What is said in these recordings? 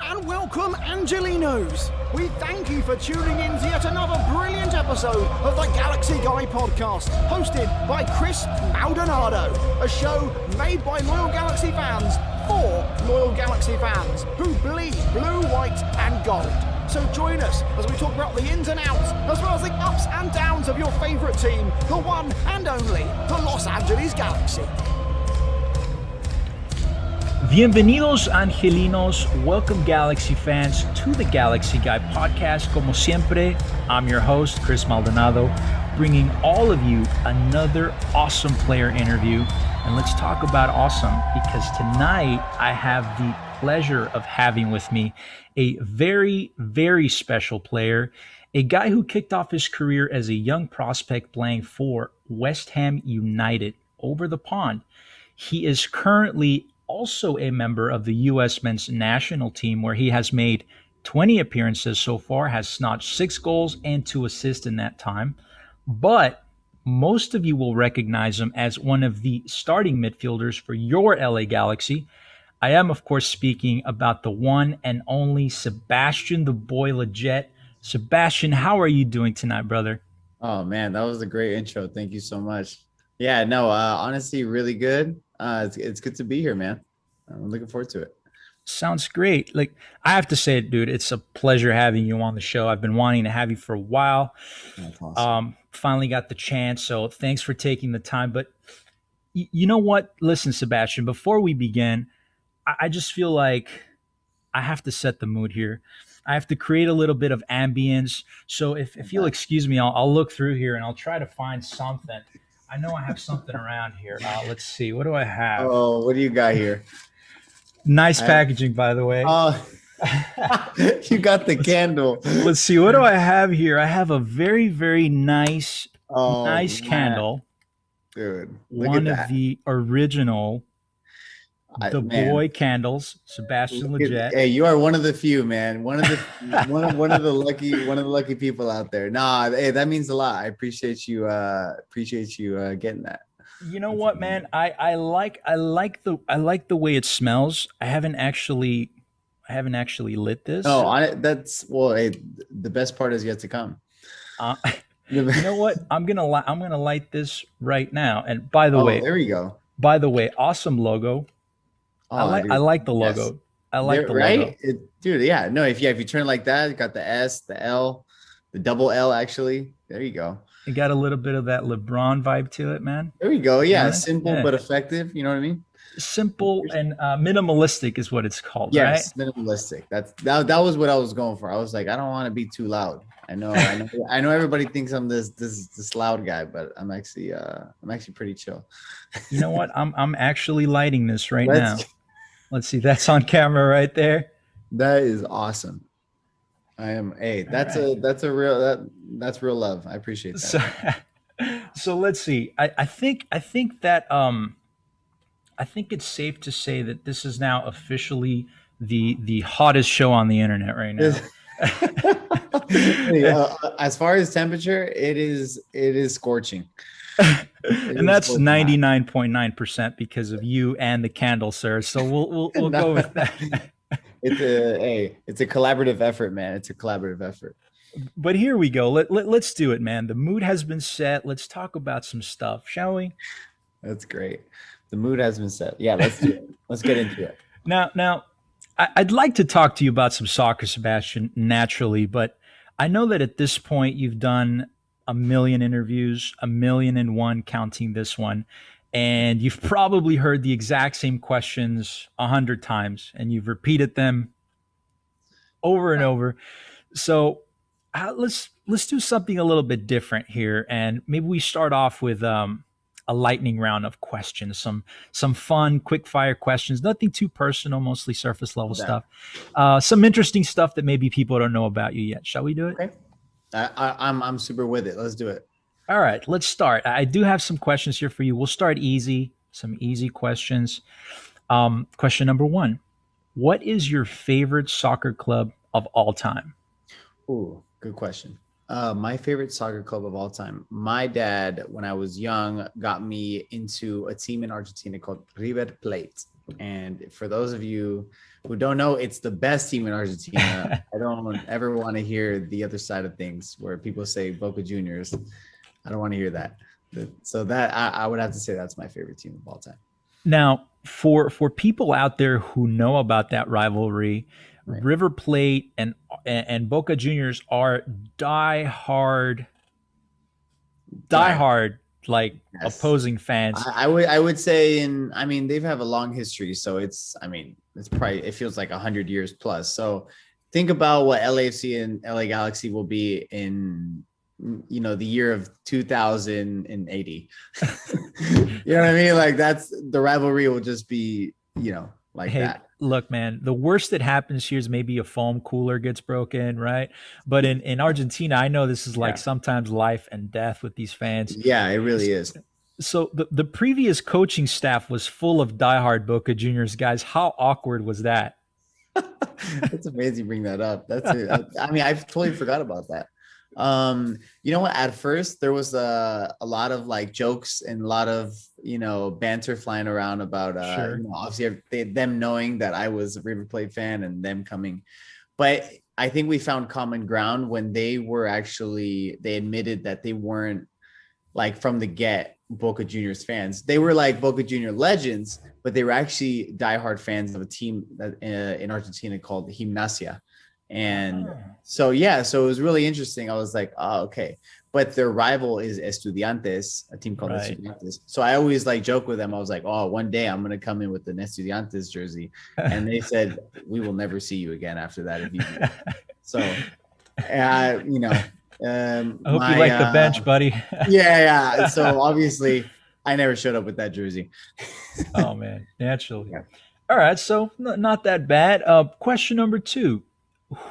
Hello and welcome, Angelinos. We thank you for tuning in to yet another brilliant episode of the Galaxy Guy podcast, hosted by Chris Maldonado, a show made by loyal Galaxy fans for loyal Galaxy fans who bleed blue, white and gold. So join us as we talk about the ins and outs, as well as the ups and downs of your favourite team, the one and only, the Los Angeles Galaxy. Bienvenidos, Angelinos. Welcome, Galaxy fans, to the Galaxy Guy podcast. Como siempre, I'm your host, Chris Maldonado, bringing all of you another awesome player interview. And let's talk about awesome, because tonight I have the pleasure of having with me a very, very special player, a guy who kicked off his career as a young prospect playing for West Ham United over the pond. He is currently also a member of the U.S. men's national team, where he has made 20 appearances so far, has snatched 6 goals and 2 assists in that time. But most of you will recognize him as one of the starting midfielders for your LA Galaxy. I am, of course, speaking about the one and only Sebastian the Boy Lletget. Sebastian, how are you doing tonight, brother? Oh, man, that was a great intro. Thank you so much. Yeah, no, honestly, really good. It's good to be here, man. I'm looking forward to it. Sounds great. Like, I have to say it, dude, it's a pleasure having you on the show. I've been wanting to have you for a while. That's awesome. Finally got the chance, so thanks for taking the time. But you know what? Listen, Sebastian, before we begin, I just feel like I have to set the mood here. I have to create a little bit of ambience. So if you'll excuse me, I'll look through here and I'll try to find something. I know I have something around here. Let's see. What do I have? Oh, what do you got here? Nice packaging, by the way. Oh, you got the candle. Let's see. What do I have here? I have a very, very nice candle. Dude, one of the original Boy candles, Sebastian Lletget. Hey, you are one of the few, man. One of the lucky people out there. Nah, hey, that means a lot. I appreciate you getting that. You know what, man? I like the way it smells. I haven't actually lit this. Oh, hey, the best part is yet to come. You know what? I'm gonna light this right now. And by the way, there we go. By the way, awesome logo. I like the logo. Yes. I like the logo. Dude, yeah. No, if you turn it like that, you got the S, the L, the double L actually. There you go. It got a little bit of that LeBron vibe to it, man. There we go. Yeah, simple but effective. You know what I mean? Simple and minimalistic is what it's called, yes, right? Minimalistic. That was what I was going for. I was like, I don't want to be too loud. I know everybody thinks I'm this loud guy, but I'm actually pretty chill. You know what? I'm actually lighting this right now. Let's see. That's on camera right there. That is awesome. I am. Hey, that's real love. I appreciate that. So let's see. I think that I think it's safe to say that this is now officially the hottest show on the internet right now. As far as temperature, it is scorching. And that's 99.9% because of you and the candle, sir. So we'll go with that. It's a collaborative effort, man. It's a collaborative effort. But here we go. Let's do it, man. The mood has been set. Let's talk about some stuff, shall we? That's great. The mood has been set. Yeah, let's do it. Let's get into it. Now, I'd like to talk to you about some soccer, Sebastian, naturally, but I know that at this point you've done 1 million interviews, 1,000,001 counting this one, and you've probably heard the exact same questions 100 times, and you've repeated them over and over. So let's do something a little bit different here, and maybe we start off with a lightning round of questions, some fun, quick fire questions, nothing too personal, mostly surface level stuff. Some interesting stuff that maybe people don't know about you yet. Shall we do it? Okay. I'm super with it. Let's do it. All right, let's start. I do have some questions here for you. We'll start easy, some easy questions. Question number 1. What is your favorite soccer club of all time? Ooh, good question. My favorite soccer club of all time. My dad, when I was young, got me into a team in Argentina called River Plate. And for those of you who don't know, it's the best team in Argentina. I don't ever want to hear the other side of things where people say Boca Juniors. I don't want to hear that. So that I would have to say that's my favorite team of all time. Now, for people out there who know about that rivalry, Right. River Plate and Boca Juniors are die-hard like Yes. opposing fans. I would say I mean, they've have a long history, so it's probably, it feels like 100 years plus. So think about what LAFC and LA Galaxy will be in, the year of 2080. You know what I mean? Like, that's the rivalry will just be, like Hey, that. look, man, the worst that happens here is maybe a foam cooler gets broken, right? But in Argentina, I know this is like sometimes life and death with these fans. Yeah, it really is. So the previous coaching staff was full of diehard Boca Juniors guys. How awkward was that? That's amazing you bring that up. That's it. I mean, I totally forgot about that. You know what? At first, there was a lot of like jokes and a lot of banter flying around about Sure. obviously them knowing that I was a River Plate fan and them coming, but I think we found common ground when they admitted that they weren't like from the get Boca Juniors fans. They were like Boca Junior legends, but they were actually diehard fans of a team that, in Argentina called Gimnasia. And so it was really interesting. I was like, oh, okay. But their rival is Estudiantes, a team called Estudiantes. So I always like joke with them. I was like, oh, one day I'm going to come in with an Estudiantes jersey. And they said, we will never see you again after that. If you do. So, I hope you like the bench, buddy. Yeah. So obviously I never showed up with that jersey. Oh, man. Naturally. Yeah. All right. So not that bad. Question number 2.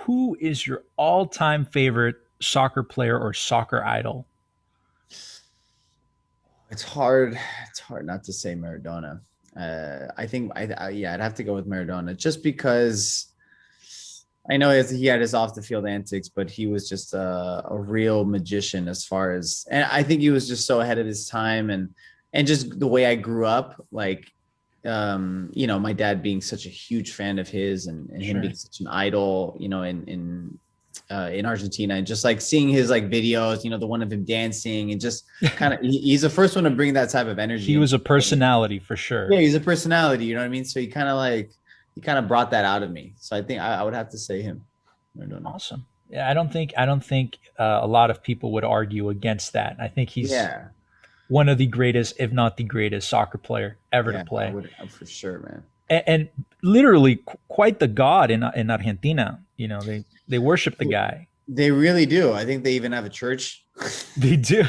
Who is your all-time favorite soccer player or soccer idol? It's hard not to say Maradona. I think I'd have to go with Maradona, just because I know he had his off the field antics, but he was just a real magician and I think he was just so ahead of his time, and just the way I grew up, like, my dad being such a huge fan of his and him being such an idol, in Argentina, and just like seeing his like videos, the one of him dancing, and just kind of, he's the first one to bring that type of energy. He was a personality for sure. Yeah, he's a personality, you know what I mean? So he kind of brought that out of me. So I think I would have to say him. I don't know. Awesome. Yeah, I don't think a lot of people would argue against that. I think he's one of the greatest, if not the greatest, soccer player ever to play. I would, for sure, man. And literally quite the god in Argentina. They worship the guy. They really do. I think they even have a church. They do.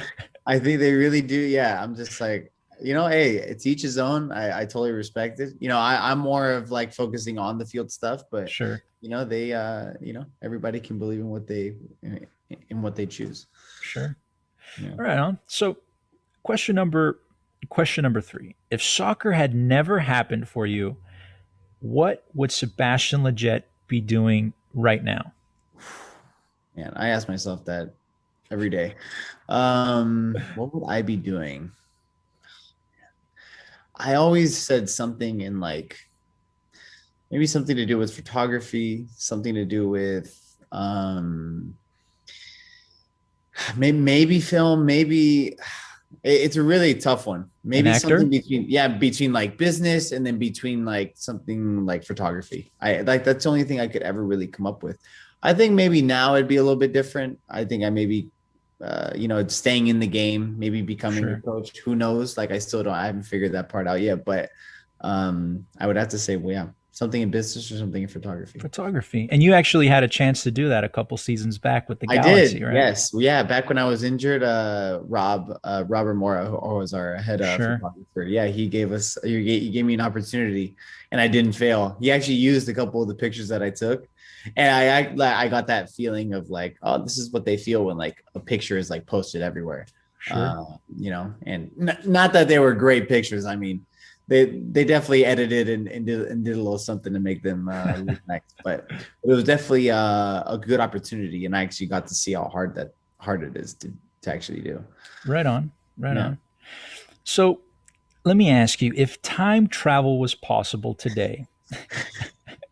I think they really do. Yeah. I'm just like, hey, it's each his own. I totally respect it. I'm more of like focusing on the field stuff, but sure. They, everybody can believe in what they choose. Sure. Yeah. All right. On. So question number 3. If soccer had never happened for you, what would Sebastian Lletget be doing right now? Man, I ask myself that every day. What would I be doing? I always said something in like, maybe something to do with photography, something to do with maybe film, maybe it's a really tough one. Maybe something between like business and then between like something like photography. That's the only thing I could ever really come up with. I think maybe now it'd be a little bit different. I think I maybe staying in the game, maybe becoming a coach. Who knows? Like, I haven't figured that part out yet, but I would have to say, something in business or something in photography. Photography. And you actually had a chance to do that a couple seasons back with the Galaxy, right? Yes. Yeah. Back when I was injured, Robert Mora, who was our head photographer. Yeah. He gave me an opportunity and I didn't fail. He actually used a couple of the pictures that I took. And I got that feeling of like, oh, this is what they feel when like a picture is like posted everywhere. Sure. And not that they were great pictures. I mean, they definitely edited and did a little something to make them look nice, but it was definitely a good opportunity, and I actually got to see how hard it is to actually do. Right on. So let me ask you, if time travel was possible today,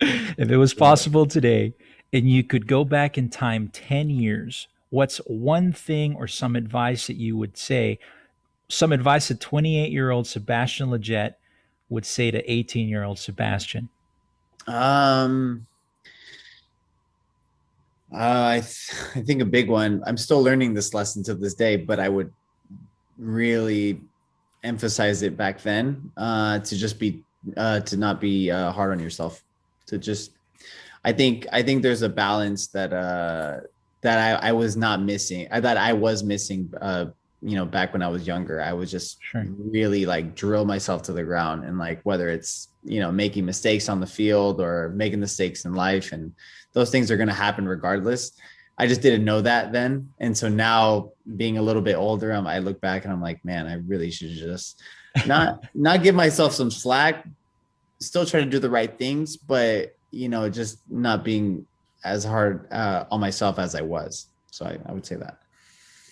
if it was Yeah. possible today and you could go back in time 10 years, what's one thing or some advice that you would say, some advice that 28-year-old Sebastian Lletget would say to 18-year-old Sebastian? Um, I think a big one. I'm still learning this lesson to this day, but I would really emphasize it back then, to just be to not be hard on yourself. To just, I think there's a balance that I was not missing. That I was missing. Back when I was younger, I was just Sure. really like drill myself to the ground, and like whether it's making mistakes on the field or making mistakes in life, and those things are going to happen regardless. I just didn't know that then, and so now being a little bit older, I look back and I'm like, man, I really should just not give myself some slack. Still try to do the right things, but just not being as hard on myself as I was. So I would say that.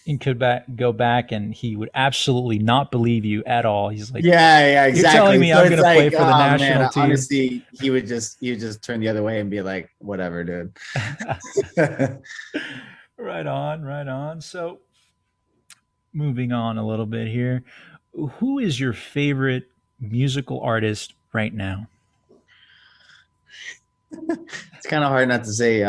And could go back and he would absolutely not believe you at all. He's like, Yeah, you're exactly. telling me So I'm it's going to play like, for the oh, national man, team. honestly, he would just turn the other way and be like, whatever, dude. Right on, right on. So moving on a little bit here, who is your favorite musical artist right now? It's kind of hard not to say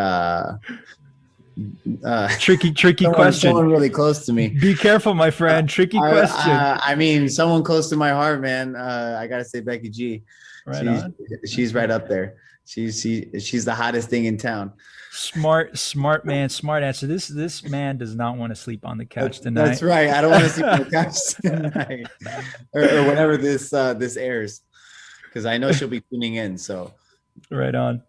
Tricky someone question. really close to me. Be careful, my friend. Tricky question. I mean, someone close to my heart, man. I gotta say Becky G. Right on. She's right up there. She's the hottest thing in town. Smart man, smart answer. This man does not want to sleep on the couch tonight. That's right. I don't want to sleep on the couch tonight, or whenever this airs, because I know she'll be tuning in. So right on.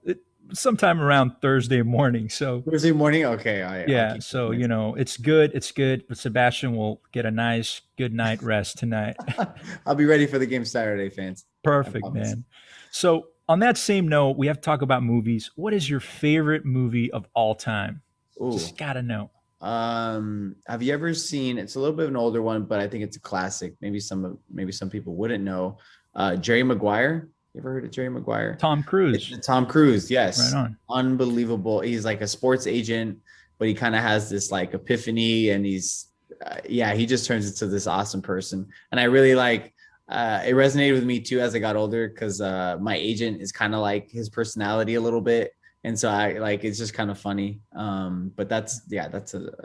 Sometime around Thursday morning. So Thursday morning. Okay. Yeah. So it's good. It's good. But Sebastian will get a nice good night rest tonight. I'll be ready for the game Saturday, fans. Perfect, man. So on that same note, we have to talk about movies. What is your favorite movie of all time? Ooh. Just gotta know. Have you ever seen? It's a little bit of an older one, but I think it's a classic. Maybe some people wouldn't know. Jerry Maguire. You ever heard of Jerry Maguire? Tom Cruise. It's Tom Cruise, yes. Right on. Unbelievable. He's like a sports agent, but he kind of has this like epiphany, and he's he just turns into this awesome person. And I really like it resonated with me too as I got older, because my agent is kind of like his personality a little bit. And so I like, it's just kind of funny. But that's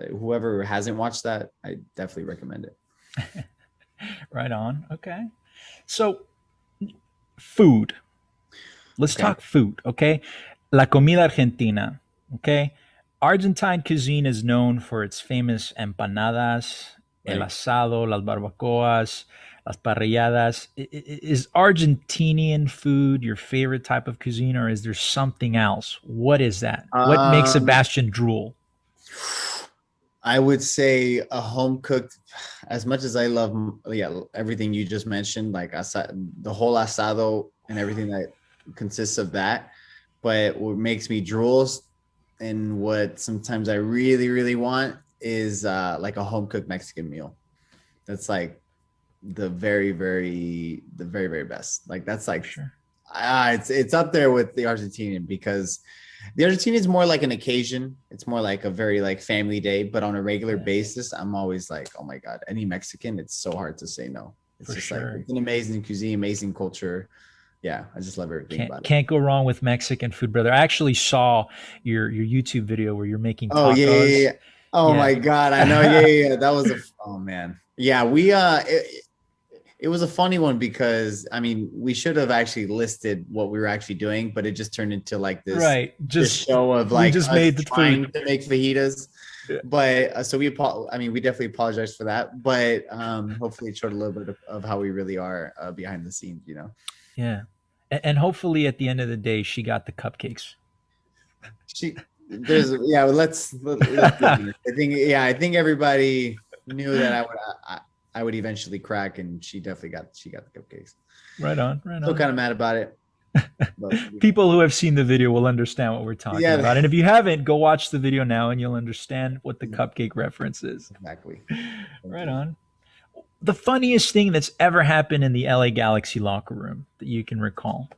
whoever hasn't watched that, I definitely recommend it. Right on. Okay. So food. Let's talk food, okay? La comida argentina, okay? Argentine cuisine is known for its famous empanadas, el asado, las barbacoas, las parrilladas. Is Argentinian food your favorite type of cuisine, or is there something else? What is that? What makes Sebastian drool? I would say a home cooked, as much as I love everything you just mentioned, like the whole asado and everything that consists of that. But what makes me drool, and what sometimes I really, really want, is like a home cooked Mexican meal. That's like the very, very best. Like that's like, Sure. It's up there with the Argentinian, because the Argentinian is more like an occasion. It's more like a very like family day, but on a regular basis, I'm always like, oh my God, any Mexican, it's so hard to say no. It's just like, it's an amazing cuisine, amazing culture. Yeah, I just love everything about it. Can't go wrong with Mexican food, brother. I actually saw your YouTube video where you're making tacos. Oh yeah. Oh my God, I know. Yeah. That was oh man. Yeah, we it was a funny one, because I mean, we should have actually listed what we were actually doing, but it just turned into like this, this show of like just made the trying food to make fajitas. Yeah. But so we definitely apologize for that, but hopefully it showed a little bit of how we really are behind the scenes, Yeah. And hopefully at the end of the day, she got the cupcakes. Let's I think everybody knew that I would eventually crack, and she definitely got the cupcakes. Right on. Still kind of mad about it. But, people who have seen the video will understand what we're talking about. And if you haven't, go watch the video now and you'll understand what the cupcake reference is. Exactly. Right on. The funniest thing that's ever happened in the LA Galaxy locker room that you can recall.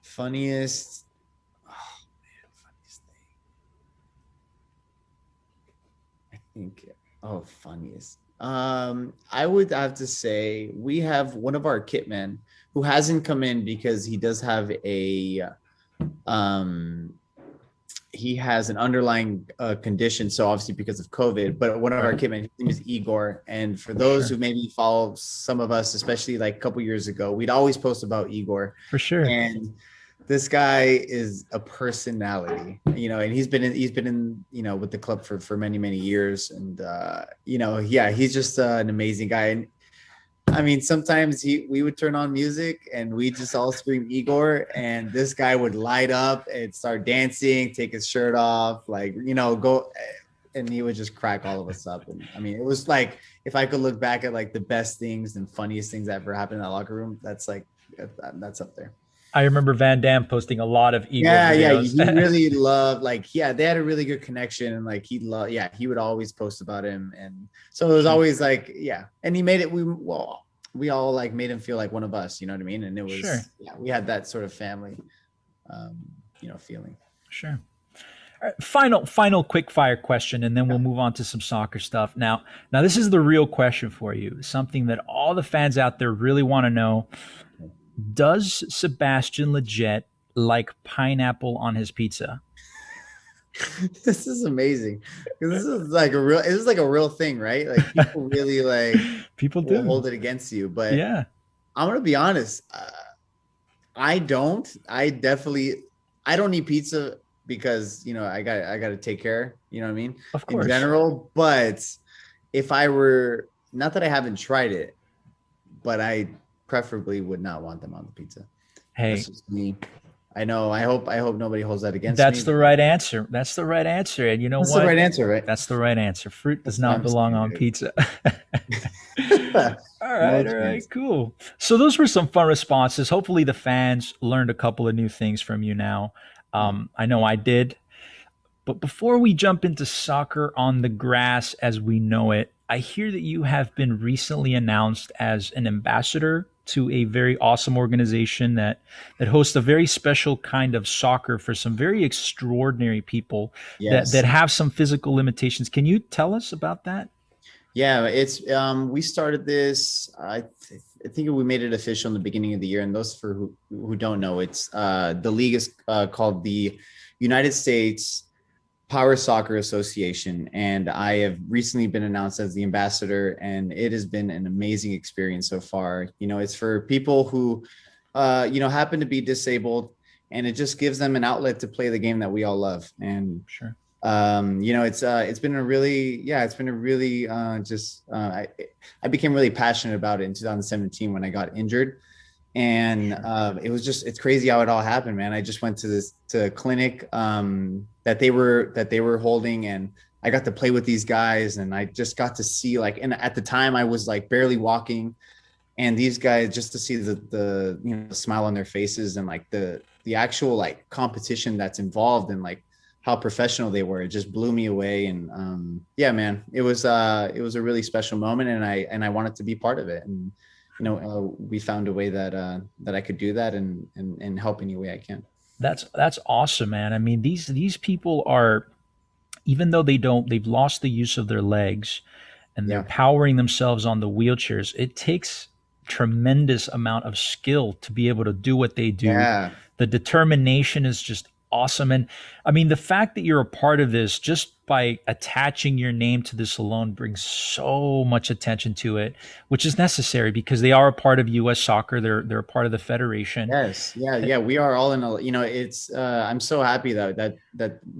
Funniest. Oh man, funniest thing. I think. Oh, funniest. I would have to say we have one of our kit men who hasn't come in because he does have um he has an underlying condition. So obviously because of COVID, but one of our kit men, his name is Igor. And for those who maybe follow some of us, especially like a couple years ago, we'd always post about Igor. For sure. And this guy is a personality, and he's been in, with the club for many, many years. And, yeah, he's just an amazing guy. And I mean, sometimes we would turn on music and we just all scream Igor, and this guy would light up and start dancing, take his shirt off, like, go, and he would just crack all of us up. And I mean, it was like, if I could look back at like the best things and funniest things that ever happened in that locker room, that's up there. I remember Van Damme posting a lot of Igor videos. Yeah, he really loved, like, yeah, they had a really good connection, and like he would always post about him, and so it was always like, yeah, and he made it. We all like made him feel like one of us, you know what I mean? And it was we had that sort of family, feeling. Sure. All right, final quick fire question, and then we'll move on to some soccer stuff. Now this is the real question for you, something that all the fans out there really want to know. Does Sebastian Lletget like pineapple on his pizza? This is amazing. This is like a real thing, right? Like people really people do hold it against you. But yeah, I'm gonna be honest. I don't eat pizza because I got to take care. You know what I mean? Of course. In general, but if I were, not that I haven't tried it, but I preferably would not want them on the pizza. Hey, that's just me. I know. I hope nobody holds that against me. That's the right answer. That's the right answer. And you know that's what? That's the right answer, right? That's the right answer. Fruit does not belong on pizza. All right, cool. So those were some fun responses. Hopefully the fans learned a couple of new things from you now. I know I did. But before we jump into soccer on the grass as we know it, I hear that you have been recently announced as an ambassador to a very awesome organization that hosts a very special kind of soccer for some very extraordinary people that have some physical limitations. Can you tell us about that? Yeah, it's we started this. I think we made it official in the beginning of the year. And those for who don't know, it's the league is called the United States Power Soccer Association, and I have recently been announced as the ambassador, and it has been an amazing experience so far. It's for people who happen to be disabled, and it just gives them an outlet to play the game that we all love. And sure, it's been a really I became really passionate about it in 2017 when I got injured. And it's crazy how it all happened, man. I just went to a clinic that they were holding, and I got to play with these guys, and I just got to see, like, and at the time I was like barely walking, and these guys, just to see the smile on their faces, and like the actual like competition that's involved, and like how professional they were, it just blew me away. And yeah, man, it was a really special moment, and I wanted to be part of it. And we found a way that I could do that and help any way I can. That's awesome, man. I mean, these people are, even though they've lost the use of their legs, and they're powering themselves on the wheelchairs. It takes tremendous amount of skill to be able to do what they do. Yeah. The determination is just awesome. And I mean, the fact that you're a part of this, just by attaching your name to this alone, brings so much attention to it, which is necessary because they are a part of U.S. soccer. They're a part of the federation. Yes. Yeah. We are all in it's, I'm so happy that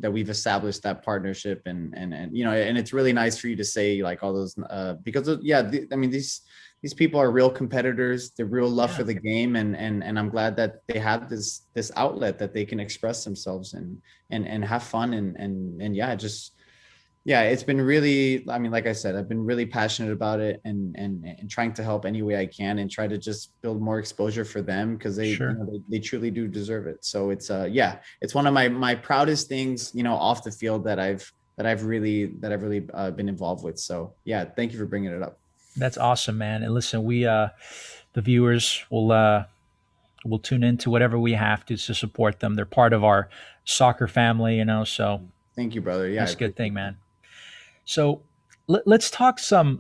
we've established that partnership, and it's really nice for you to say like all those, because these people are real competitors. They're real love for the game. And I'm glad that they have this outlet that they can express themselves and have fun. It's been really, like I said, I've been really passionate about it and trying to help any way I can and try to just build more exposure for them, because they truly do deserve it. So it's one of my proudest things, off the field that I've really been involved with. So yeah, thank you for bringing it up. That's awesome, man. And listen, the viewers will tune into whatever we have to support them. They're part of our soccer family, so Thank you, brother. Yeah, I that's a good thing, appreciate man. So let's talk some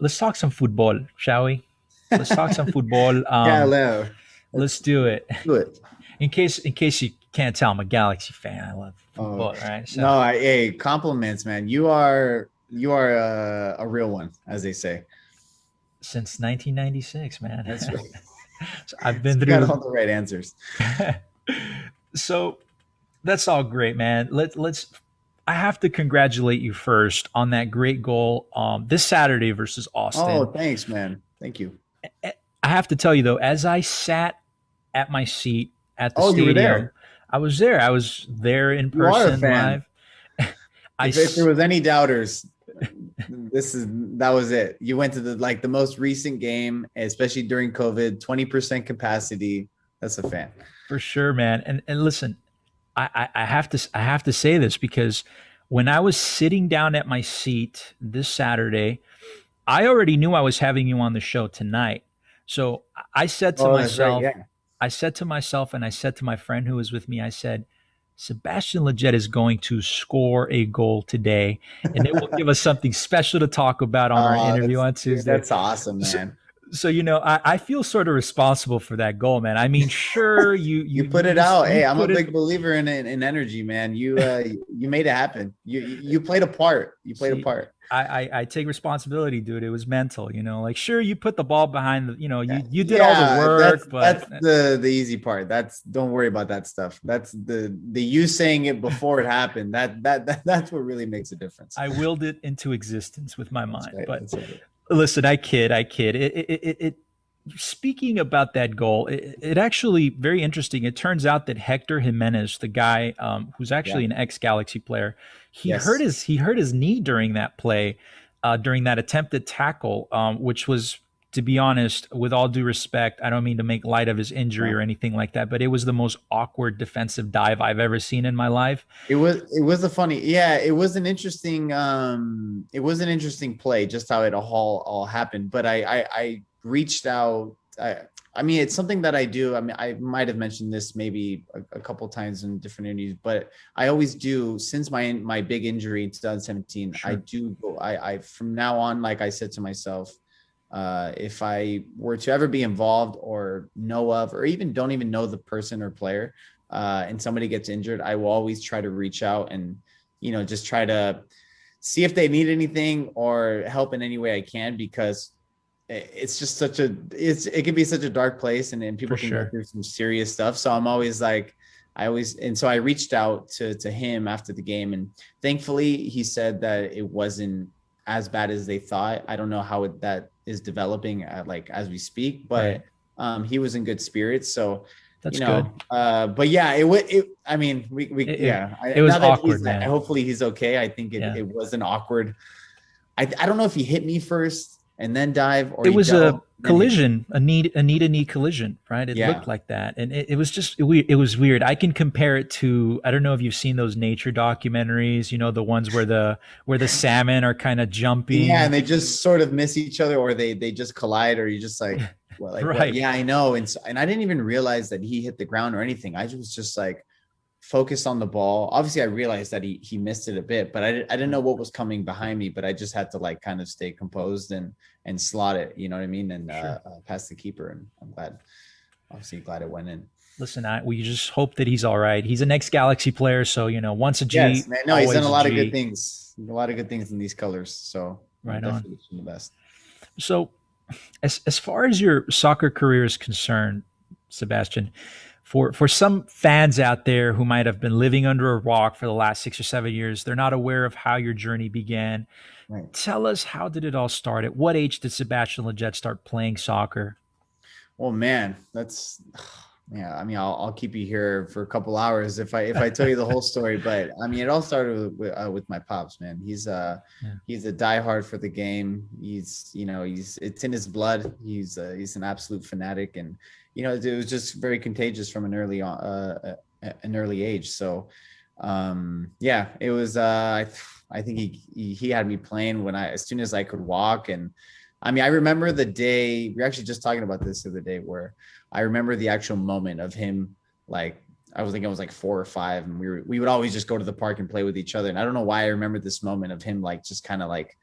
football, shall we? Let's talk some that. football. Yeah, Leo. Let's Let's do it. do it. In case you can't tell, I'm a Galaxy fan. I love Oh football, right? So no, hey, compliments, man. You are a real one, as they say. since 1996, man. That's right. So I've So been you got through. all the right answers. So that's all great, man. Let's. I have to congratulate you first on that great goal this Saturday versus Oh, Austin. thanks, man. Thank you. I have to tell you though, as I sat at my seat at the Oh, you were stadium, there. I was there. I was there in You are a person, fan. live. I If there was any doubters, that was it. You went to the most recent game, especially during COVID, 20% capacity. That's a fan. for sure, man. And listen, I have to say this because when I was sitting down at my seat this Saturday, I already knew I was having you on the show tonight. So I said to Oh, that's right. myself, Yeah. and I said to my friend who was with me, I said, Sebastian Lletget is going to score a goal today, and it will give us something special to talk about on our interview on Tuesday. That's awesome, So, man. so I feel sort of responsible for that goal, man. I mean, sure, you You you you put it you, out. you Hey, I'm a put it. big believer in energy, man. You made it happen. You played a part. You played a See, part. I take responsibility, dude. It was mental, like sure you put the ball behind the, Yeah, you did all the yeah, work, but that's the easy part. That's don't worry about that stuff. That's the you saying it before it happened. That's what really makes a difference. I willed it into existence with my That's mind. right. But That's right. listen, I kid. Speaking about that goal, it actually very interesting. It turns out that Hector Jimenez, the guy who's Yeah. actually an ex Galaxy player, Yes. he hurt his knee during that play, during that attempted tackle, which was, to be honest, with all due respect, I don't mean to make light of his injury No. or anything like that, but it was the most awkward defensive dive I've ever seen in my life. It was a funny, yeah, it was an interesting play, just how it all happened. But I reached out. I mean, it's something that I do. I mean, I might have mentioned this maybe a couple times in different interviews, but I always do since my big injury in 2017. I Sure. do go. I from now on, like I said to myself, if I were to ever be involved or know of, or even don't even know the person or player, and somebody gets injured, I will always try to reach out and, just try to see if they need anything or help in any way I can, because it's just it can be such a dark place, and For people can go sure. through some serious stuff. So I'm always like, and so I reached out to him after the game, and thankfully he said that it wasn't as bad as they thought. I don't know how that is developing like as we speak, Right. but he was in good spirits. So, That's good. but yeah, I mean, It, it, yeah, it was now that awkward, man. hopefully he's okay. I think Yeah. it was an awkward. I don't know if he hit me first and then dive, or It he was a dove then hit me. collision, a knee collision, right? It Yeah. looked like that, and it was just weird. It was weird. I can compare it to, I don't know if you've seen those nature documentaries, the ones where the salmon are kind of Yeah, jumping. and they just sort of miss each other, or they just collide, or you just like, well, like what? Right. Yeah, I know. And I didn't even realize that he hit the ground or anything. I was just like focused on the ball. Obviously, I realized that he missed it a bit, but I didn't know what was coming behind me. But I just had to like kind of stay composed and slot it. You know what I mean? And Sure. pass the keeper. And I'm obviously glad it went in. Listen, we just hope that he's all right. He's an ex-Galaxy player, so once a Yes, G, man. No, he's done always a a lot of good G. things. A lot of good things in these colors. So Right on. definitely the best. So, as far as your soccer career is concerned, Sebastian, for some fans out there who might have been living under a rock for the last 6 or 7 years, they're not aware of how your journey began. Right. Tell us, how did it all start? At what age did Sebastian Lletget start playing soccer? Well, man, that's yeah. I mean, I'll keep you here for a couple hours if I tell you the whole story. But I mean, it all started with my pops, man. Yeah. He's a diehard for the game. He's it's in his blood. He's an absolute fanatic, and it was just very contagious from an early age. So, yeah, it was. I think he had me playing as soon as I could walk, and I mean, I remember the day, we were actually just talking about this the other day, where I remember the actual moment of him, like, I was thinking I was like 4 or 5, and we would always just go to the park and play with each other. And I don't know why I remember this moment of him, like, just kind of like,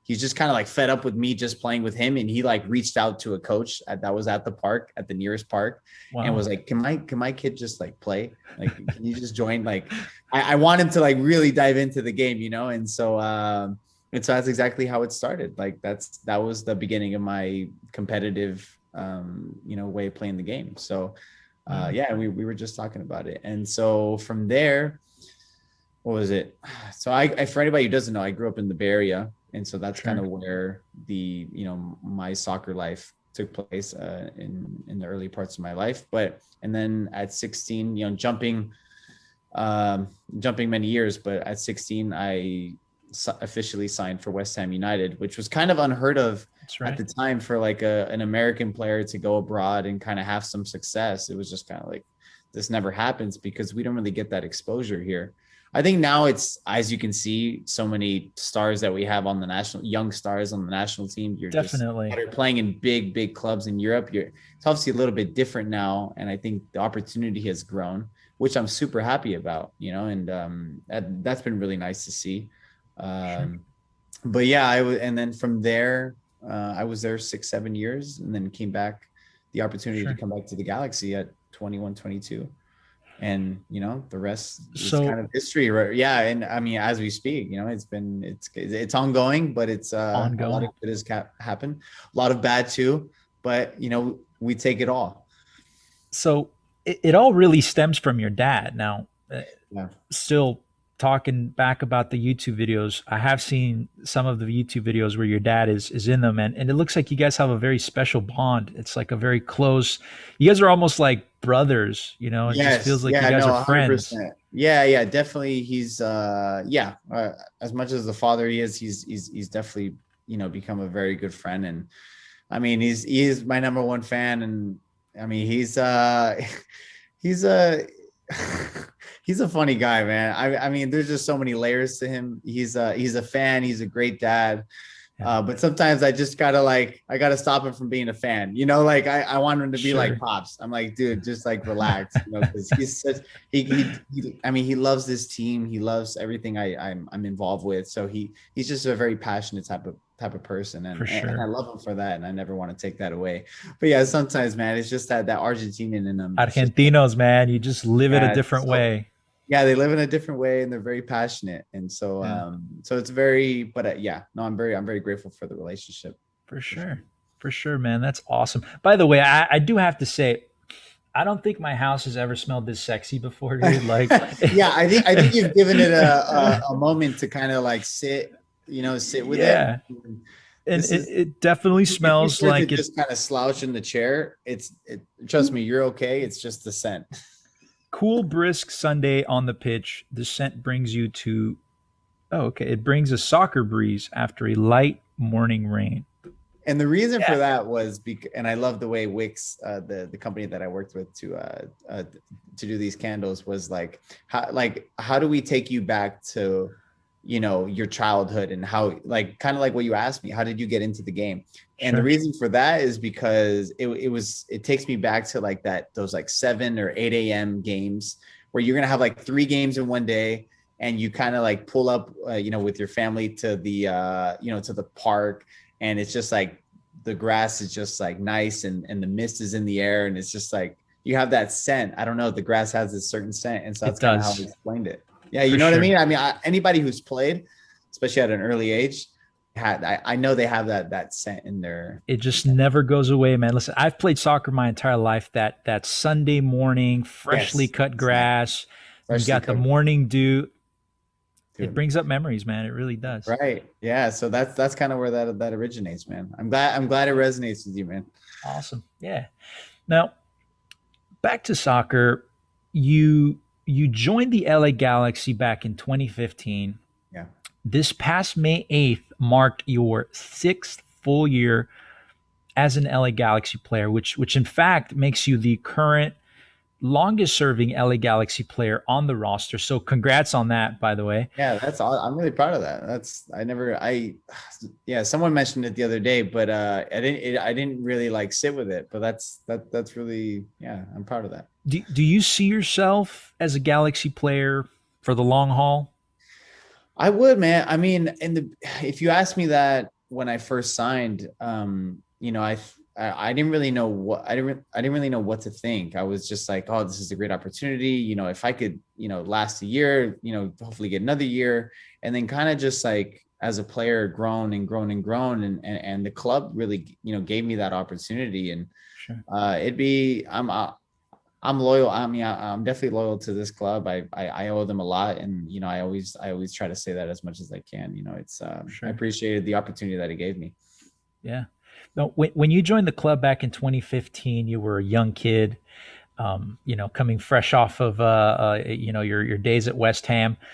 he's just kind of like fed up with me just playing with him. And he like reached out to a coach that was at the park, at the nearest park, and was like, can my kid just like play? Like, can you just join? Like, I want him to like really dive into the game, you know? And so that's exactly how it started. Like that was the beginning of my competitive, way of playing the game. So yeah, we were just talking about it. And so from there, what was it? So I for anybody who doesn't know, I grew up in the Bay Area. And so that's kind of where my soccer life took place in the early parts of my life. And then at 16, jumping many years, but at 16, I officially signed for West Ham United, which was kind of unheard of at the time for like an American player to go abroad and kind of have some success. It was just kind of like, this never happens because we don't really get that exposure here. I think now it's, as you can see, so many stars that we have on the young stars on the national team. You're definitely just playing in big clubs in Europe. It's obviously a little bit different now. And I think the opportunity has grown, which I'm super happy about, and that's been really nice to see. But yeah, and then from there, I was there 6-7 years and then came back, the opportunity to come back to the Galaxy at 21, 22. And the rest is kind of history, right? Yeah. And I mean, as we speak, it's ongoing, but it's ongoing. A lot of good has happened, a lot of bad too, but we take it all. So it all really stems from your dad. Now, still talking back about the YouTube videos, I have seen some of the YouTube videos where your dad is in them, and it looks like you guys have a very special bond. It's like a very close, you guys are almost like brothers, it just feels like you guys are friends. 100%. Yeah, definitely. He's as much as the father he is, he's definitely become a very good friend. And I mean, he is my number one fan, and I mean he's he's a funny guy, man. I mean, there's just so many layers to him. He's a fan. He's a great dad. But sometimes I just I gotta stop him from being a fan. Like I want him to be like Pops. I'm like, dude, just like relax. Because he's such he loves this team. He loves everything I'm involved with. So he's just a very passionate type of person, and I love him for that, and I never want to take that away. But yeah, sometimes, man, it's just that Argentinian in them. Argentinos, man, you just live it a different way. Yeah, they live in a different way, and they're very passionate, and so so it's very. But I'm very grateful for the relationship. For sure, man. That's awesome. By the way, I do have to say, I don't think my house has ever smelled this sexy before, dude. Like, yeah, I think you've given it a moment to kind of like sit with it. And it definitely smells like it just kind of slouch in the chair. Trust me, you're okay. It's just the scent. Cool, brisk Sunday on the pitch. The scent brings you to, it brings a soccer breeze after a light morning rain. And the reason for that was and I love the way Wix, the company that I worked with to do these candles, was like how do we take you back to your childhood, and how kind of like what you asked me, how did you get into the game? And the reason for that is because it takes me back to like those 7 or 8 a.m. games where you're going to have like 3 games in one day, and you kind of like pull up, with your family to the, to the park. And it's just like, the grass is just like nice, and the mist is in the air. And it's just like, you have that scent. I don't know. The grass has a certain scent. And so that's kind of how we explained it. Yeah, you know what I mean? I mean, anybody who's played, especially at an early age, I know they have that scent in there. It just never goes away, man. Listen, I've played soccer my entire life. That Sunday morning, freshly cut grass, you got the morning dew. Dude. It brings up memories, man. It really does. Right. Yeah. So that's kind of where that originates, man. I'm glad it resonates with you, man. Awesome. Yeah. Now, back to soccer. You joined the LA Galaxy back in 2015. Yeah. This past May 8th marked your 6th full year as an LA Galaxy player, which in fact makes you the current longest serving LA Galaxy player on the roster. So congrats on that, by the way. Yeah, that's all. I'm really proud of that. Yeah, someone mentioned it the other day, but I didn't really like sit with it, but that's really, yeah, I'm proud of that. Do you see yourself as a Galaxy player for the long haul? I would, man. I mean, if you asked me that when I first signed, I didn't really know I didn't really know what to think. I was just like, oh, this is a great opportunity. If I could, last a year, hopefully get another year, and then kind of just like as a player, grown and grown and grown, and the club really, gave me that opportunity, and Sure. it'd be I'm loyal. I mean, I'm definitely loyal to this club. I owe them a lot, and I always try to say that as much as I can. It's I Sure. appreciated the opportunity that it gave me. Yeah. No, when you joined the club back in 2015, you were a young kid, coming fresh off of your days at West Ham. Yeah,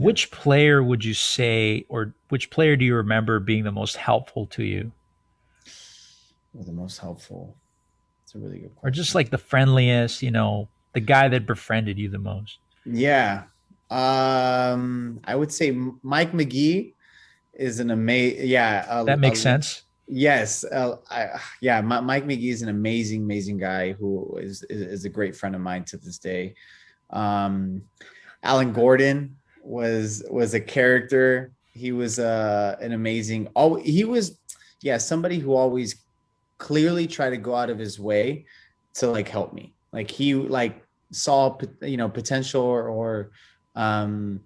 Which player would you say, or which player do you remember being the most helpful to you, was the most helpful. It's a really good or just question. like the friendliest, the guy that befriended you the most? Yeah, I would say Mike McGee is an amazing. Yeah, That makes sense. yes. Mike McGee is an amazing, amazing guy who is a great friend of mine to this day. Um, Alan Gordon was a character. He was an amazing. He was, yeah, somebody who always clearly tried to go out of his way to like help me. Like he like saw potential or um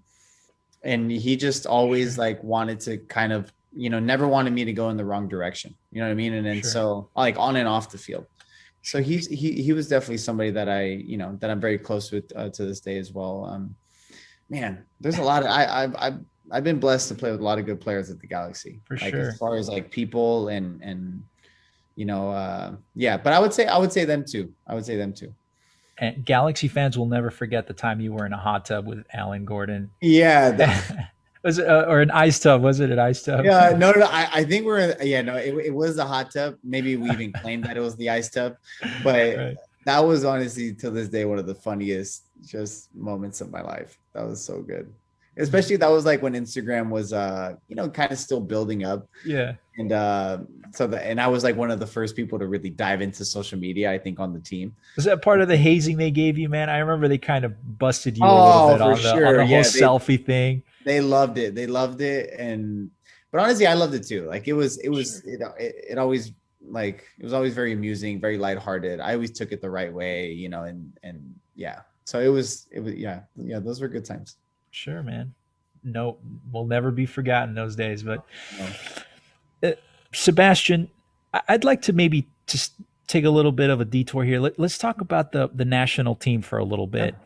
and he just always Sure. like wanted to kind of never wanted me to go in the wrong direction. You know what I mean? And then Sure. so like on and off the field. So Sure. he was definitely somebody that that I'm very close with to this day as well. Man, there's a lot of I've been blessed to play with a lot of good players at the Galaxy. For Like as sure. far as like people and yeah, but I would say them too. I would say them too. And Galaxy fans will never forget the time you were in a hot tub with Alan Gordon. Yeah, Was it, or an ice tub? Was it an ice tub? yeah, no. I think yeah, no, it was the hot tub. Maybe we even claimed that it was the ice tub, but Right. that was honestly till this day one of the funniest just moments of my life. That was so good. Especially that was like when Instagram was kind of still building up. Yeah. And and I was like one of the first people to really dive into social media, I think, on the team. Was that part of the hazing they gave you, man? I remember they kind of busted you a little Oh, bit for on the sure. whole Yeah, selfie thing. they loved it. They loved it, and but honestly, I loved it too. Like Sure. it always like it was always very amusing, very lighthearted. I always took it the right way, and yeah. So it was yeah. Those were good times. Sure, man. No, will never be forgotten those days. But No. uh, Sebastian, I'd like to maybe just take a little bit of a detour here. Let's talk about the national team for a little bit. Yeah.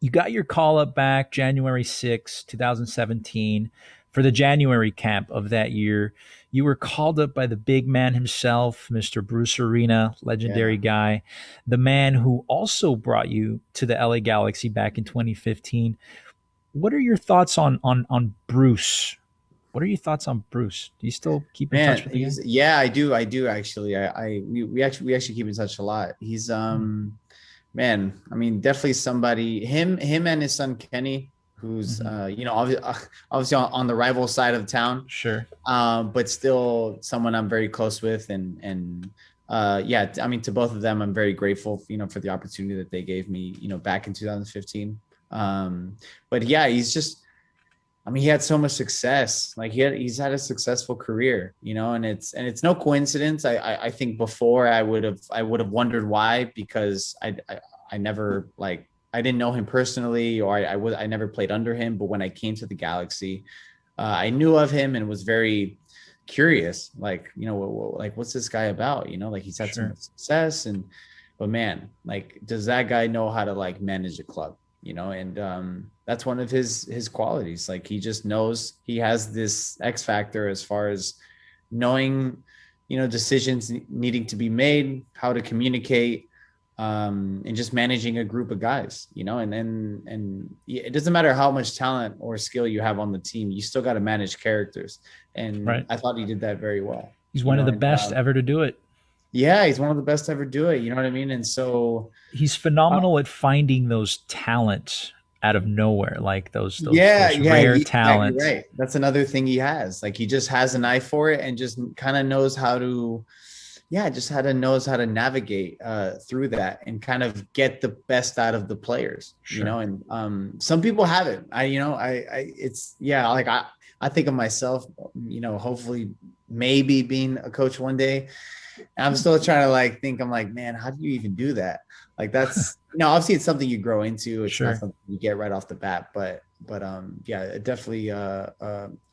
You got your call up back January 6, 2017 for the January camp of that year. You were called up by the big man himself, Mr. Bruce Arena, legendary Yeah. guy, the man who also brought you to the LA Galaxy back in 2015. What are your thoughts on Bruce? What are your thoughts on Bruce? Do you still keep in touch Man, with the guy? yeah, I do actually. We actually keep in touch a lot. He's Hmm. man, I mean, definitely somebody. Him and his son Kenny, who's Hmm. obviously on the rival side of town, Sure. but still someone I'm very close with, and yeah, I mean, to both of them, I'm very grateful, for the opportunity that they gave me, back in 2015. But yeah, he's just. I mean, he had so much success. Like he's had a successful career, and it's no coincidence. I think before I would have wondered why, because I never like I didn't know him personally, or I never played under him. But when I came to the Galaxy, I knew of him and was very curious. Like like what's this guy about? Like he's had so Sure. much success, but man, like does that guy know how to like manage a club? And that's one of his qualities. Like he just knows, he has this X factor as far as knowing, decisions needing to be made, how to communicate, and just managing a group of guys, and it doesn't matter how much talent or skill you have on the team, you still got to manage characters. And Right. I thought he did that very well, He's one of the and best ever to do it. Yeah, he's one of the best to ever do it. You know what I mean? And so, He's uh, phenomenal at finding those talents out of nowhere, like yeah, those yeah, rare exactly talents. right. That's another thing he has. Like he just has an eye for it and just kind of knows how to, yeah, just how to knows how to navigate through that and kind of get the best out of the players, you Sure. know. And some people haven't. It's yeah, like I think of myself, you know, hopefully maybe being a coach one day. And I'm still trying to like think, I'm like, man, how do you even do that? Like that's, you know, obviously it's something you grow into. It's not Sure. something you get right off the bat, but yeah, definitely a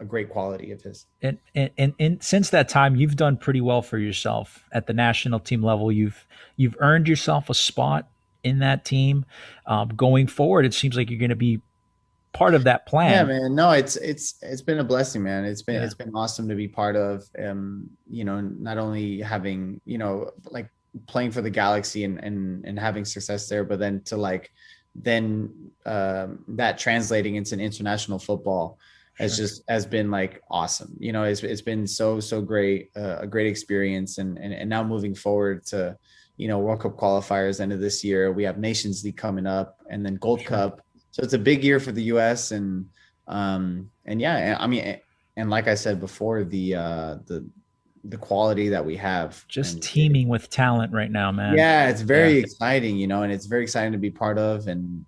great quality of his. And since that time, you've done pretty well for yourself at the national team level. You've earned yourself a spot in that team. Going forward, it seems like you're going to be part of that Yeah, plan. man. No, it's been a blessing, man. Yeah, It's been awesome to be part of. You know, not only having, you know, like playing for the Galaxy and having success there, but then to like then that translating into an international football sure. has been like awesome. You know, it's been so great, a great experience, and now moving forward to, you know, World Cup qualifiers end of this year. We have Nations League coming up, and then Gold Sure. Cup. So it's a big year for the U.S. And yeah, I mean, and like I said before, the quality that we have, Just and teaming with talent right now, man. yeah, it's Yeah. very exciting, you know, and it's very exciting to be part of. And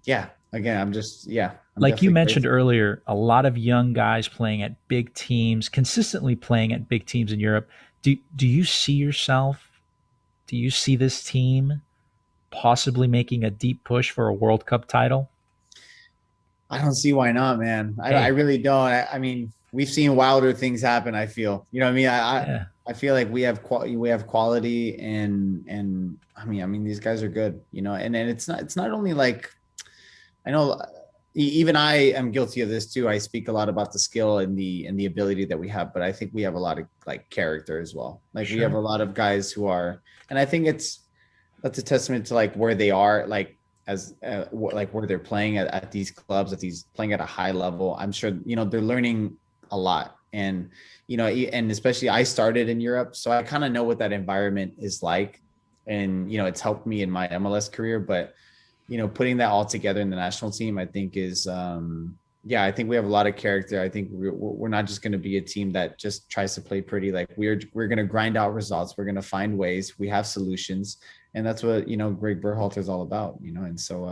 yeah, again, I'm Like you definitely mentioned grateful. earlier, a lot of young guys playing at big teams, consistently playing at big teams in Europe. Do you see yourself? Do you see this team possibly making a deep push for a World Cup title? I don't see why not, man. I Hey, really don't. I mean, we've seen wilder things happen. I feel, you know what I mean? yeah, I feel like we have quality and I mean, these guys are good, you know, and it's not only like, I know even I am guilty of this too. I speak a lot about the skill and the ability that we have, but I think we have a lot of like character as well. Like we have sure. a lot of guys who are, and I think that's a testament to like where they are, like as like where they're playing at these clubs, at these playing at a high level. I'm sure, you know, they're learning a lot, and you know, and especially I started in Europe, so I kind of know what that environment is like, and you know, it's helped me in my MLS career, but you know, putting that all together in the national team, I think is, yeah, I think we have a lot of character. I think we're not just going to be a team that just tries to play pretty. Like we're going to grind out results. We're going to find ways. We have solutions, and that's what, you know, Greg Berhalter is all about. You know, and so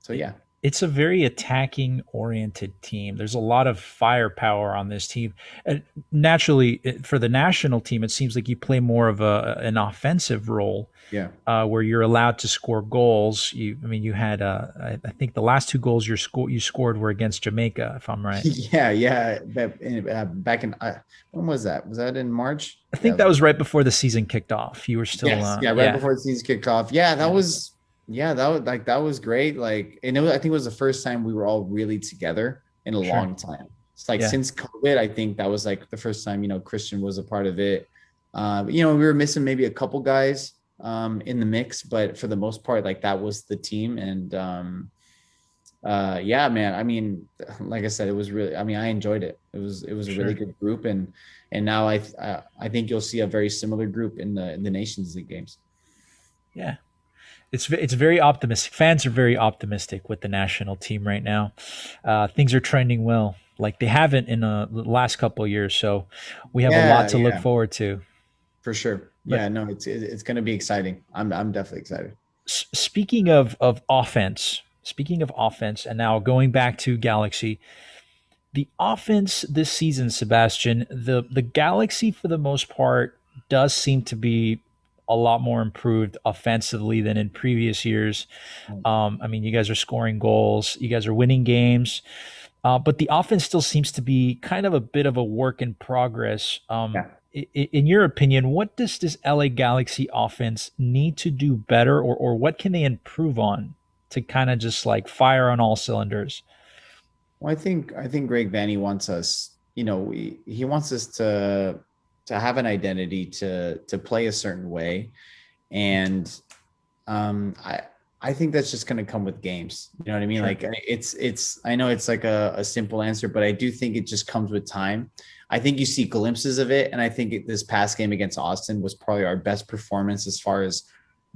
It, yeah, it's a very attacking oriented team. There's a lot of firepower on this team. And naturally, for the national team, it seems like you play more of an offensive role yeah. where you're allowed to score goals. I mean, you had, I think the last two goals you scored were against Jamaica, if I'm right. Yeah, yeah. Back in when was that? Was that in March? I Yeah, think that was right before the season kicked off. You were still, yes, yeah, right yeah, before the season kicked off. Yeah, yeah, that was like that was great. Like, and I think it was the first time we were all really together in a sure, long time. It's like yeah. since COVID, I think that was like the first time, you know, Christian was a part of it. You know, we were missing maybe a couple guys in the mix, but for the most part, like that was the team. And yeah, man. I mean, like I said, it was really, I mean, I enjoyed it. It was a really Sure. good group, and now I think you'll see a very similar group in the Nations League games. Yeah. It's very optimistic. Fans are very optimistic with the national team right now. Things are trending well, like they haven't in the last couple of years. So we have a lot Yeah, to look yeah, forward to. for sure. But Yeah, no, it's going to be exciting. I'm definitely excited. speaking of offense, and now going back to Galaxy, the offense this season, Sebastian, the Galaxy for the most part does seem to be a lot more improved offensively than in previous years. I mean, you guys are scoring goals, you guys are winning games, but the offense still seems to be kind of a bit of a work in progress. Yeah. In your opinion, what does this LA Galaxy offense need to do better, or what can they improve on to kind of just like fire on all cylinders? Well, I think Greg Vanny wants us, you know, he wants us to have an identity to play a certain way, and I I think that's just going to come with games. You know what I mean? Sure. Like I know it's like a simple answer, but I do think it just comes with time. I think you see glimpses of it. And I think this past game against Austin was probably our best performance as far as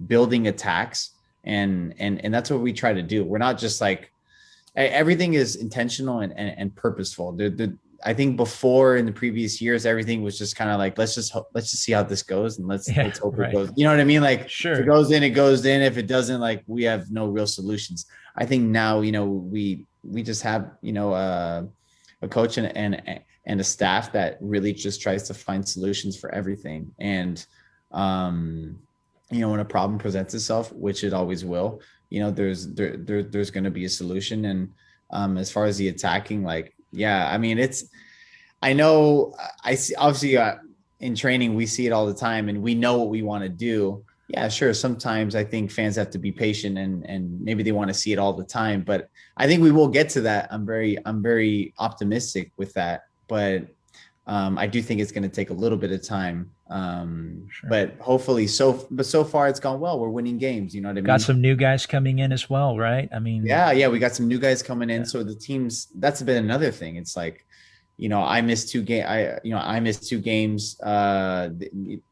building attacks. And that's what we try to do. We're not just like, everything is intentional and purposeful. I think before in the previous years, everything was just kind of like, let's just see how this goes. And let's hope it goes. You know what I mean? Like, sure. If it goes in, it goes in. If it doesn't, like, we have no real solutions. I think now, we just have, a coach and a staff that really just tries to find solutions for everything. And, when a problem presents itself, which it always will, there's going to be a solution. And as far as the attacking, like, yeah, I mean, I know I see, obviously in training, we see it all the time and we know what we want to do. Yeah, sure. Sometimes I think fans have to be patient and maybe they want to see it all the time, but I think we will get to that. I'm very optimistic with that, but I do think it's going to take a little bit of time. Sure. But hopefully so far it's gone well. We're winning games. You know what I mean? Got some new guys coming in as well, right? I mean, yeah, we got some new guys coming in. Yeah. So the teams, that's been another thing. It's like, I missed two games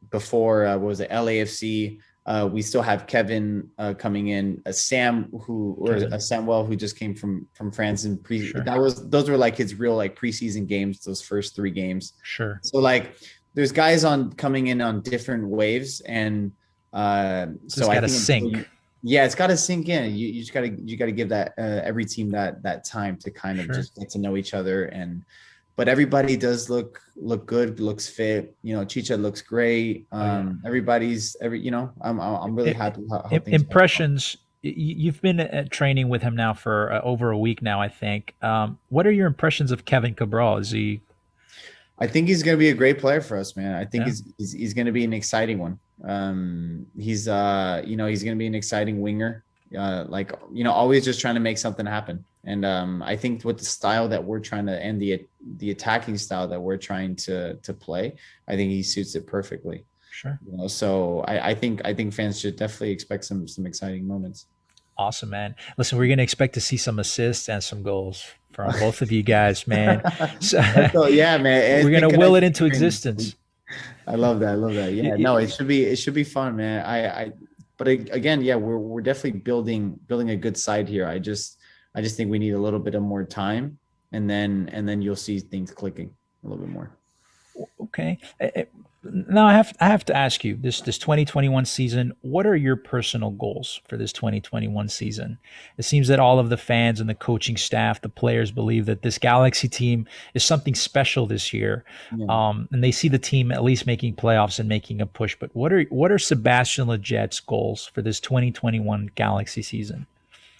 before, what was it? LAFC. We still have Kevin coming in, Samuel who just came from France and sure. Those were like his real like preseason games, those first 3 games. Sure. So like there's guys coming in on different waves, and so I think sink. It's got to sink in. You just got to give that every team that time to kind of just get to know each other. But everybody does look good, looks fit. Chicha looks great. I'm really happy how things impressions. You've been training with him now for over a week now, I think. What are your impressions of Kevin Cabral? Is he? I think he's going to be a great player for us, man. I think he's going to be an exciting one. He's going to be an exciting winger. Always just trying to make something happen. And I think with the style that we're trying to, and the attacking style that we're trying to play, I think he suits it perfectly. Sure. So I think fans should definitely expect some exciting moments. Awesome, man. Listen, we're going to expect to see some assists and some goals from both of you guys, man. So, yeah, man. We're going to will it into existence. I love that. Yeah, no, it should be fun, man. But again, yeah, we're definitely building a good side here. I just think we need a little bit of more time, and then you'll see things clicking a little bit more. Okay. Now I have to ask you, this 2021 season, what are your personal goals for this 2021 season? It seems that all of the fans and the coaching staff, the players, believe that this Galaxy team is something special this year. Yeah. And they see the team at least making playoffs and making a push. But what are Sebastian Lletget's goals for this 2021 Galaxy season?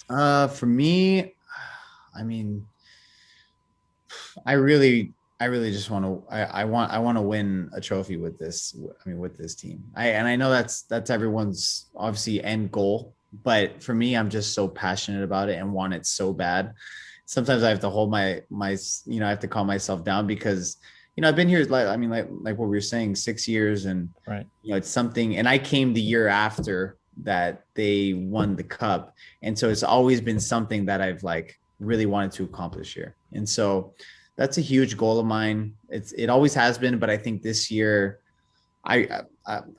For me, I mean, I really just want to. I want to win a trophy with this. With this team. I know that's everyone's obviously end goal, but for me, I'm just so passionate about it and want it so bad. Sometimes I have to hold my I have to calm myself down because I've been here like what we were saying, 6 years, and right. It's something. And I came the year after that they won the cup, and so it's always been something that I've like really wanted to accomplish here, and so. That's a huge goal of mine. It always has been, but I think this year, I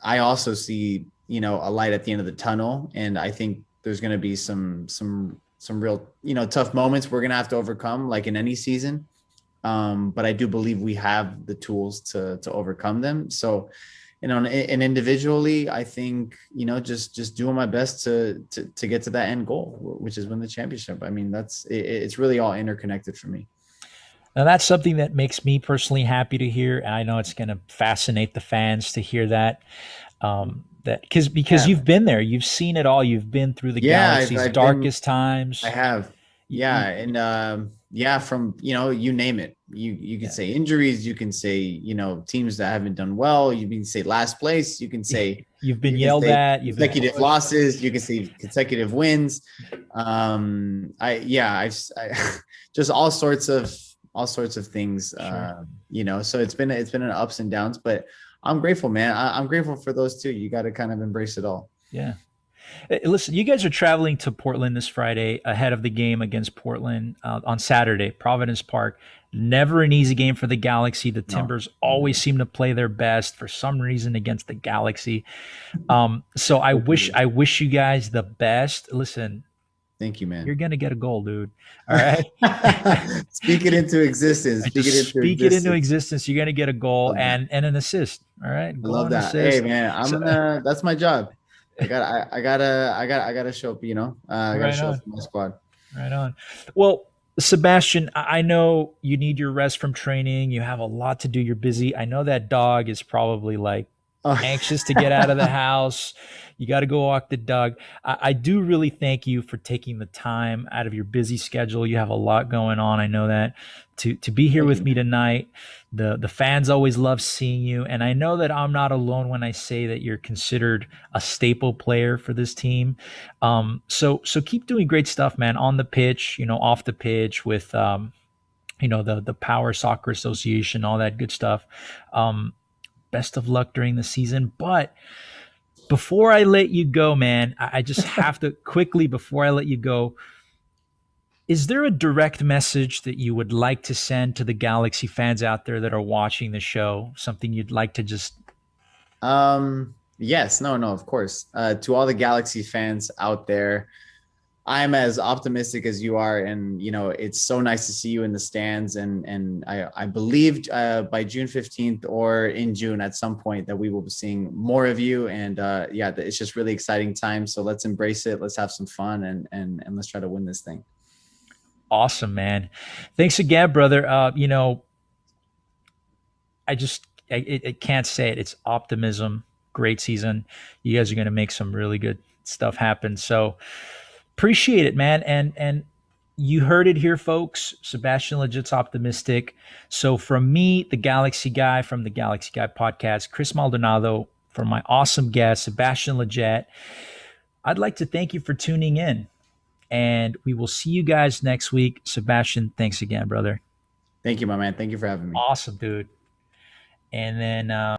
also see a light at the end of the tunnel, and I think there's going to be some real tough moments we're going to have to overcome, like in any season. But I do believe we have the tools to overcome them. So, and individually, I think just doing my best to get to that end goal, which is win the championship. I mean, it's really all interconnected for me. Now, that's something that makes me personally happy to hear. And I know it's going to fascinate the fans to hear that. Because you've been there, you've seen it all. You've been through the Galaxy's darkest times. I have. Yeah. And from, you name it. You can say injuries. You can say, teams that haven't done well. You can say last place. You can say you've been yelled at. You've consecutive losses. You can say consecutive wins. Just all sorts of things, sure. So it's been an ups and downs, but I'm grateful, man. I'm grateful for those too. You got to kind of embrace it all. Yeah. Listen, you guys are traveling to Portland this Friday ahead of the game against Portland on Saturday, Providence Park. Never an easy game for the Galaxy. The No. Timbers always seem to play their best for some reason against the Galaxy. So I wish you guys the best. Listen, Thank you, you're man. gonna get a goal, dude. All right. Speak it into existence. I Speak it just into speak it into existence. existence. You're gonna get a goal Love that. and an assist. All right, I goal love and that. Hey, assist. man, I'm So gonna. That's my job. I gotta show up. I gotta right show up on. for my squad. Right on. Well, Sebastian, I know you need your rest from training. You have a lot to do. You're busy. I know that dog is probably like Oh. anxious to get out of the house. You got to go walk the dog. I do really thank you for taking the time out of your busy schedule. You have a lot going on. I know that to be here Thank with you, me man. tonight. The fans always love seeing you, and I know that I'm not alone when I say that you're considered a staple player for this team. So keep doing great stuff, man. On the pitch, off the pitch with the Power Soccer Association, all that good stuff. Best of luck during the season. But before I let you go, man, I just have to quickly, before I let you go, is there a direct message that you would like to send to the Galaxy fans out there that are watching the show? Something you'd like to just. Yes, no, of course. To all the Galaxy fans out there, I'm as optimistic as you are, and it's so nice to see you in the stands. And I believe by June 15th or in June at some point that we will be seeing more of you. And yeah, it's just really exciting time. So let's embrace it. Let's have some fun and let's try to win this thing. Awesome, man. Thanks again, brother. I can't say it. It's optimism. Great season. You guys are going to make some really good stuff happen. So appreciate it, man. And you heard it here, folks. Sebastian Lletget's optimistic. So from me, the Galaxy Guy from the Galaxy Guy podcast, Chris Maldonado, from my awesome guest, Sebastian Lletget, I'd like to thank you for tuning in. And we will see you guys next week. Sebastian, thanks again, brother. Thank you, my man. Thank you for having me. Awesome, dude. And then